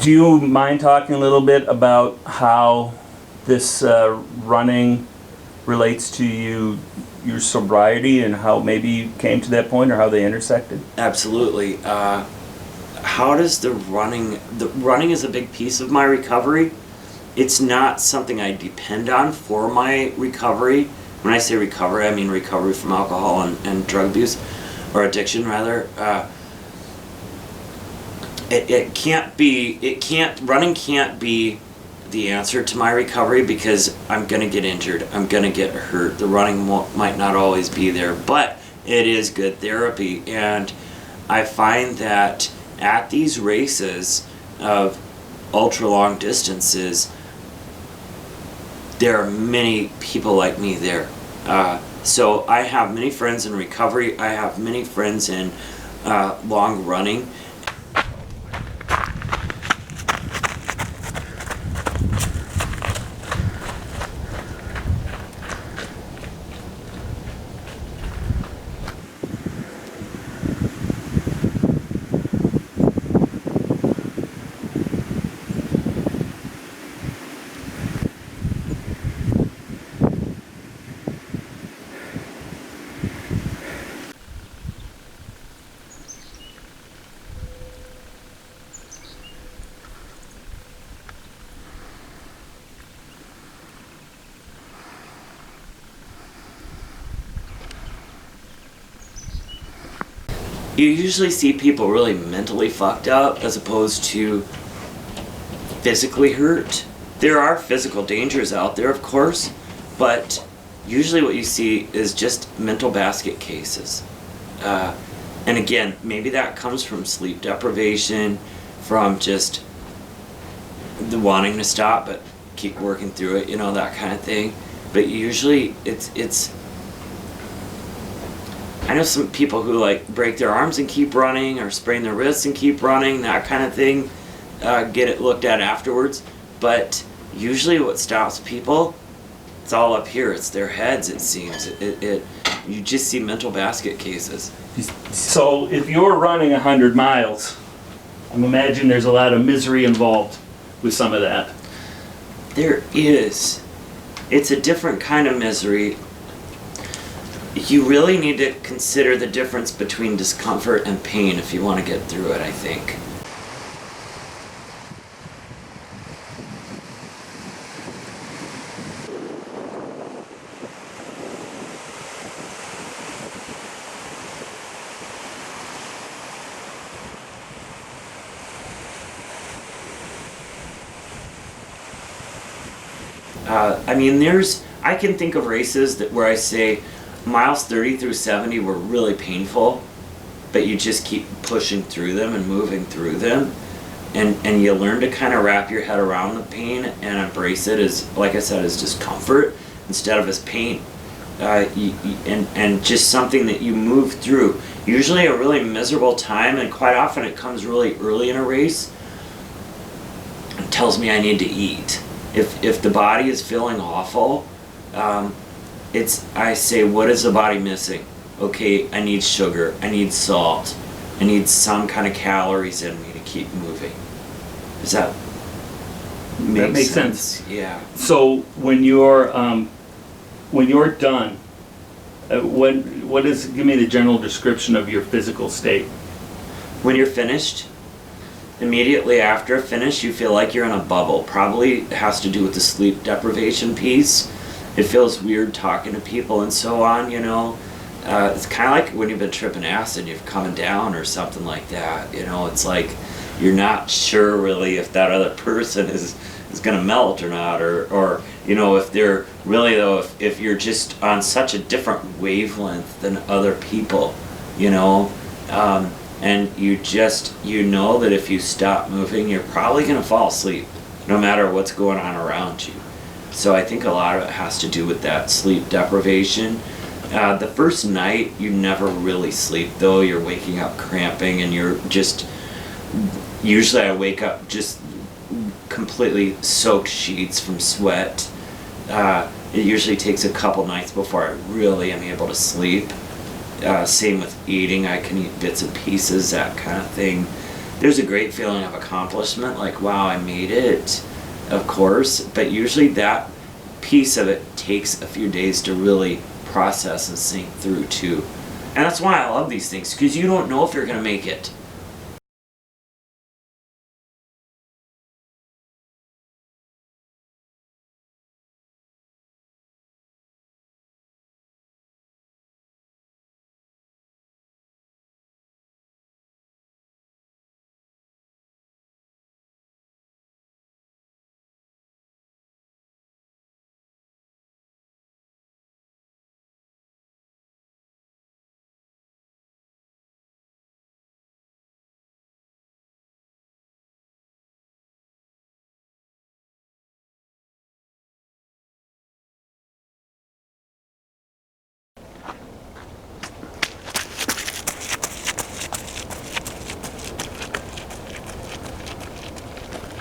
Do you mind talking a little bit about how this running relates to your sobriety and how maybe you came to that point or how they intersected? Absolutely. How does the running is a big piece of my recovery. It's not something I depend on for my recovery. When I say recovery, I mean recovery from alcohol and drug abuse, or addiction rather. Running can't be the answer to my recovery because I'm gonna get injured, I'm gonna get hurt. The running might not always be there, but it is good therapy. And I find that at these races of ultra long distances, there are many people like me there. So I have many friends in recovery, I have many friends in long running. You usually see people really mentally fucked up as opposed to physically hurt. There are physical dangers out there, of course, but usually what you see is just mental basket cases. And again, maybe that comes from sleep deprivation, from just the wanting to stop but keep working through it, that kind of thing. But usually it's I know some people who break their arms and keep running, or sprain their wrists and keep running, that kind of thing, get it looked at afterwards. But usually what stops people, it's all up here, it's their heads, it seems. You just see mental basket cases. So if you're running 100 miles, I'm imagining there's a lot of misery involved with some of that. There is. It's a different kind of misery. You really need to consider the difference between discomfort and pain if you want to get through it, I think. I can think of races where I say miles 30 through 70 were really painful, but you just keep pushing through them and moving through them, and you learn to kind of wrap your head around the pain and embrace it as, like I said, as discomfort instead of as pain, and just something that you move through. Usually a really miserable time, and quite often it comes really early in a race and tells me I need to eat. If the body is feeling awful, I say, what is the body missing? Okay, I need sugar, I need salt, I need some kind of calories in me to keep moving. Does that make sense? Yeah. So when you're done, give me the general description of your physical state. When you're finished, immediately after a finish, you feel like you're in a bubble. Probably has to do with the sleep deprivation piece. It feels weird talking to people and so on, It's kind of like when you've been tripping acid, you're coming down or something like that. It's like you're not sure really if that other person is going to melt or not, or if they're really, though, if you're just on such a different wavelength than other people, and you know that if you stop moving, you're probably going to fall asleep, no matter what's going on around you. So I think a lot of it has to do with that sleep deprivation. The first night, you never really sleep, though. You're waking up cramping, and you're just... Usually I wake up just completely soaked sheets from sweat. It usually takes a couple nights before I really am able to sleep. Same with eating. I can eat bits and pieces, that kind of thing. there's a great feeling of accomplishment, like, wow, I made it, of course, but usually that piece of it takes a few days to really process and sink through too. And that's why I love these things, because you don't know if you're going to make it.